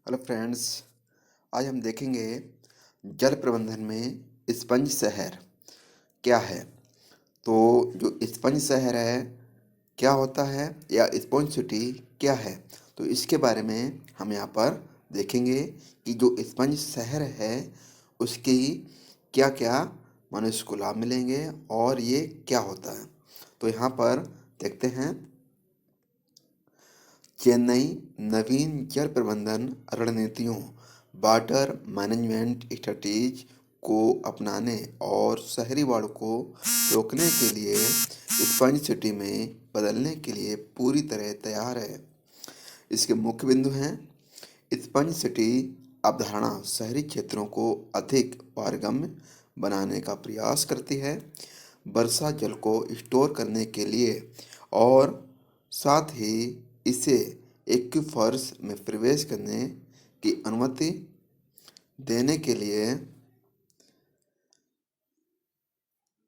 Hello friends. आज हम देखेंगे जल प्रबंधन में स्पंज शहर क्या है। तो जो स्पंज शहर है क्या होता है या स्पंज सिटी क्या है, तो इसके बारे में हम यहाँ पर देखेंगे कि जो स्पंज शहर है उसकी क्या क्या मनुष्य को लाभ मिलेंगे और ये क्या होता है। तो यहाँ पर देखते हैं। चेन्नई नवीन जल प्रबंधन रणनीतियों वाटर मैनेजमेंट स्ट्रेटजीज को अपनाने और शहरी बाढ़ को रोकने के लिए स्पंज सिटी में बदलने के लिए पूरी तरह तैयार है। इसके मुख्य बिंदु हैं। स्पंज सिटी अवधारणा शहरी क्षेत्रों को अधिक पारगम्य बनाने का प्रयास करती है, वर्षा जल को स्टोर करने के लिए और साथ ही इसे एक्वीफर्स में प्रवेश करने की अनुमति देने के लिए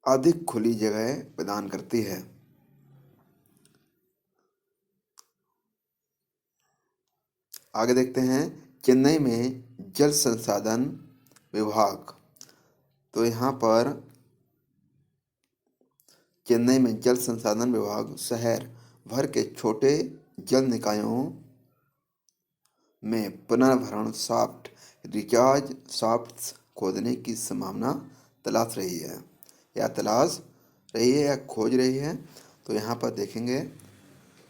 अधिक खुली जगह प्रदान करती है। आगे देखते हैं। चेन्नई में जल संसाधन विभाग। तो यहाँ पर चेन्नई में जल संसाधन विभाग शहर भर के छोटे जल निकायों में पुनर्भरण शाफ्ट रिचार्ज शाफ्ट्स खोदने की संभावना तलाश रही है या खोज रही है। तो यहाँ पर देखेंगे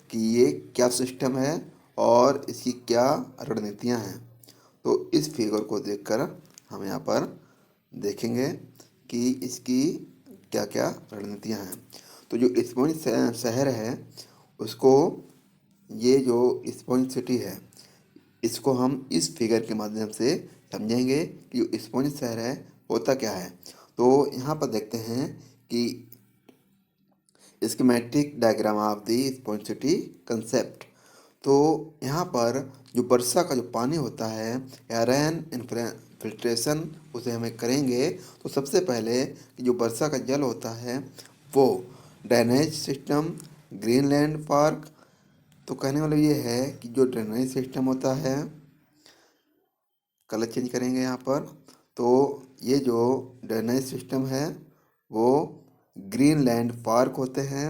कि ये क्या सिस्टम है और इसकी क्या रणनीतियाँ हैं। तो इस फिगर को देखकर हम यहाँ पर देखेंगे कि इसकी क्या क्या रणनीतियाँ हैं। तो जो स्पंज शहर है उसको, ये जो स्पंज सिटी है इसको हम इस फिगर के माध्यम से समझेंगे कि जो स्पंज शहर है होता क्या है। तो यहाँ पर देखते हैं कि schematic diagram of the sponge city concept. तो यहाँ पर जो वर्षा का जो पानी होता है या रेन फिल्ट्रेशन उसे हमें करेंगे। तो सबसे पहले जो वर्षा का जल होता है वो ड्रेनेज सिस्टम ग्रीनलैंड पार्क। तो कहने वाला ये है कि जो ड्रेनेज सिस्टम होता है, कलर चेंज करेंगे यहाँ पर। तो ये जो ड्रेनेज सिस्टम है वो ग्रीनलैंड पार्क होते हैं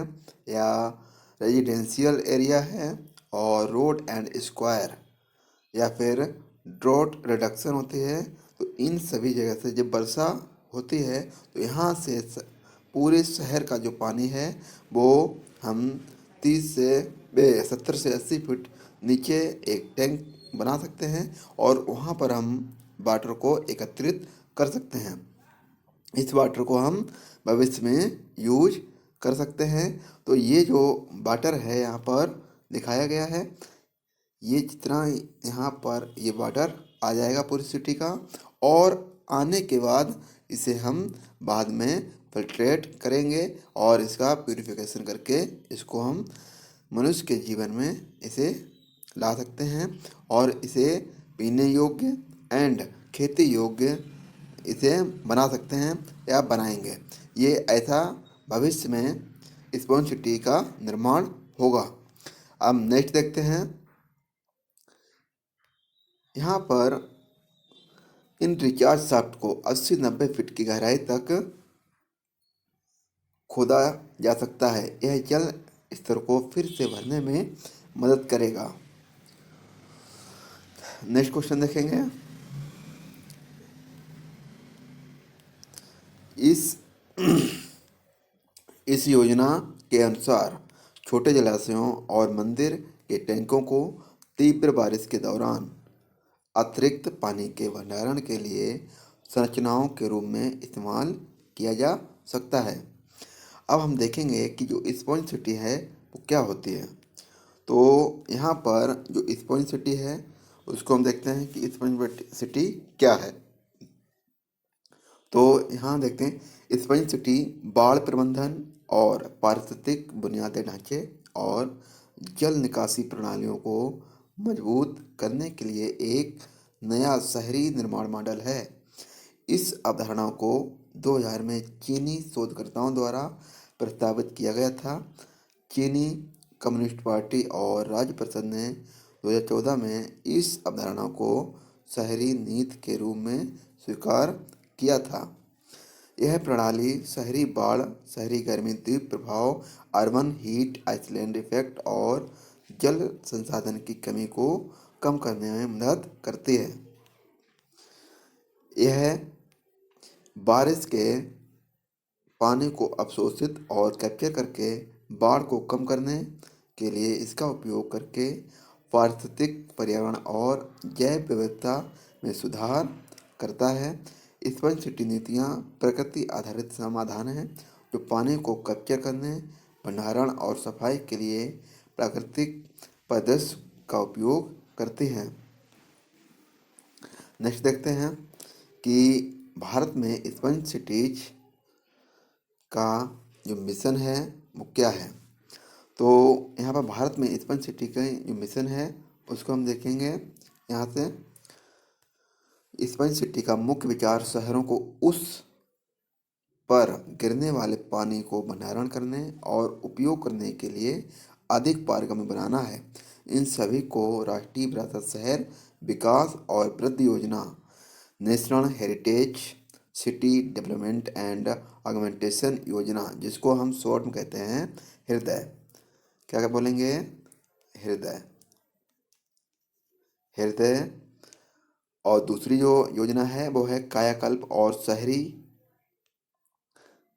या रेजिडेंशियल एरिया है, और रोड एंड स्क्वायर या फिर ड्रॉट रिडक्शन होती है। तो इन सभी जगह से जब वर्षा होती है तो यहाँ से पूरे शहर का जो पानी है वो हम 70 से 80 फीट नीचे एक टैंक बना सकते हैं और वहाँ पर हम वाटर को एकत्रित कर सकते हैं। इस वाटर को हम भविष्य में यूज कर सकते हैं। तो ये जो वाटर है यहाँ पर दिखाया गया है, ये जितना यहाँ पर ये वाटर आ जाएगा पूरी सिटी का, और आने के बाद इसे हम बाद में फिल्ट्रेट करेंगे और इसका प्यूरिफिकेशन करके इसको हम मनुष्य के जीवन में इसे ला सकते हैं और इसे पीने योग्य एंड खेती योग्य इसे बना सकते हैं या बनाएंगे। ये ऐसा भविष्य में स्पॉन्ज सिटी का निर्माण होगा। अब नेक्स्ट देखते हैं। यहाँ पर इन रिचार्ज शाफ्ट को 80-90 फीट की गहराई तक खोदा जा सकता है। यह जल स्तर को फिर से भरने में मदद करेगा। नेक्स्ट क्वेश्चन देखेंगे। इस इस योजना के अनुसार छोटे जलाशयों और मंदिर के टैंकों को तीव्र बारिश के दौरान अतिरिक्त पानी के भंडारण के लिए संरचनाओं के रूप में इस्तेमाल किया जा सकता है। अब हम देखेंगे कि जो स्पॉन्ज सिटी है वो क्या होती है। तो यहाँ पर जो स्पॉन्ज सिटी है उसको हम देखते हैं कि स्पॉन्ज सिटी क्या है। तो यहाँ देखते हैं स्पंज सिटी बाढ़ प्रबंधन और पारिस्थितिक बुनियादी ढांचे और जल निकासी प्रणालियों को मजबूत करने के लिए एक नया शहरी निर्माण मॉडल है। इस अवधारणा को 2000 में चीनी शोधकर्ताओं द्वारा प्रस्तावित किया गया था। चीनी कम्युनिस्ट पार्टी और राज्य परिषद ने 2014 में इस अवधारणा को शहरी नीति के रूप में स्वीकार किया था। यह प्रणाली शहरी बाढ़, शहरी गर्मी द्वीप प्रभाव, अर्बन हीट आइलैंड इफेक्ट और जल संसाधन की कमी को कम करने में मदद करती है। यह बारिश के पानी को अवशोषित और कैप्चर करके बाढ़ को कम करने के लिए इसका उपयोग करके पारिस्थितिक पर्यावरण और जैव विविधता में सुधार करता है। स्पंज सिटी नीतियाँ प्रकृति आधारित समाधान हैं जो पानी को कैप्चर करने, भंडारण और सफाई के लिए प्राकृतिक परिदृश्य का उपयोग करती हैं। नेक्स्ट देखते हैं कि भारत में स्पंज सिटीज का जो मिशन है वो क्या है। तो यहाँ पर भारत में स्पंज सिटी का जो मिशन है उसको हम देखेंगे। यहाँ से स्पंज सिटी का मुख्य विचार शहरों को उस पर गिरने वाले पानी को भंडारण करने और उपयोग करने के लिए अधिक पारगम्य बनाना है। इन सभी को राष्ट्रीय विरासत शहर विकास और वृद्धि योजना, national heritage city development and augmentation योजना, जिसको हम शॉर्ट में कहते हैं हृदय, क्या क्या बोलेंगे, हृदय, हृदय। और दूसरी जो योजना है वो है कायाकल्प और शहरी,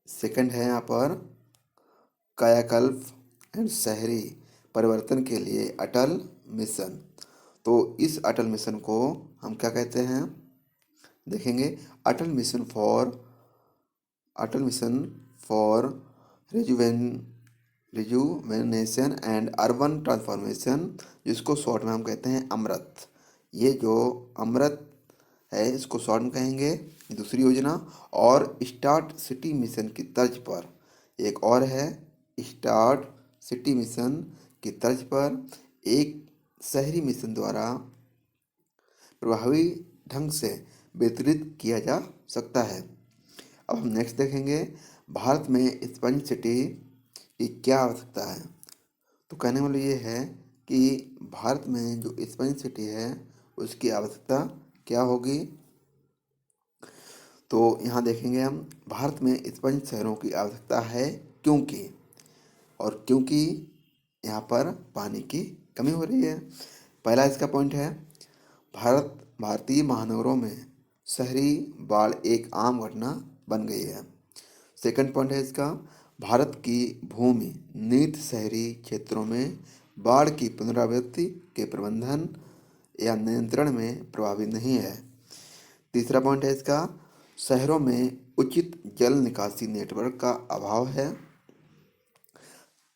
सेकंड है यहाँ पर कायाकल्प एंड शहरी परिवर्तन के लिए अटल मिशन। तो इस अटल मिशन को हम क्या कहते हैं देखेंगे। Atal mission for rejuvenation and urban transformation, जिसको शॉर्ट में हम कहते हैं अमृत। ये जो अमृत है इसको शॉर्ट में कहेंगे दूसरी योजना। और स्टार्ट सिटी मिशन की तर्ज पर एक और है, स्टार्ट सिटी मिशन की तर्ज पर एक शहरी मिशन द्वारा प्रभावी ढंग से वितरित किया जा सकता है। अब हम नेक्स्ट देखेंगे भारत में स्पंज सिटी की क्या आवश्यकता है। तो कहने वाला ये है कि भारत में जो स्पंज सिटी है उसकी आवश्यकता क्या होगी। तो यहाँ देखेंगे हम भारत में स्पंज शहरों की आवश्यकता है क्योंकि यहाँ पर पानी की कमी हो रही है। पहला इसका पॉइंट है भारतीय महानगरों में शहरी बाढ़ एक आम घटना बन गई है। सेकंड पॉइंट है इसका, भारत की भूमि नीति शहरी क्षेत्रों में बाढ़ की पुनरावृत्ति के प्रबंधन या नियंत्रण में प्रभावी नहीं है। तीसरा पॉइंट है इसका, शहरों में उचित जल निकासी नेटवर्क का अभाव है।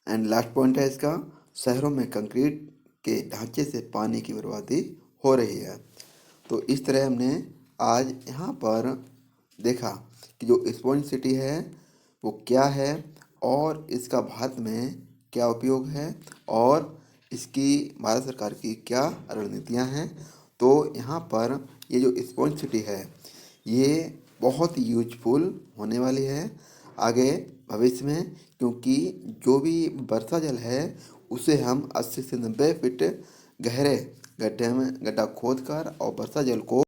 एंड लास्ट पॉइंट है इसका, शहरों में कंक्रीट के ढांचे से पानी की बर्बादी हो रही है। तो इस तरह हमने आज यहाँ पर देखा कि जो स्पंज सिटी है वो क्या है और इसका भारत में क्या उपयोग है और इसकी भारत सरकार की क्या रणनीतियाँ हैं। तो यहाँ पर ये जो स्पंज सिटी है ये बहुत यूजफुल होने वाली है आगे भविष्य में, क्योंकि जो भी वर्षा जल है उसे हम 80 से 90 फीट गहरे गड्ढा खोदकर और वर्षा जल को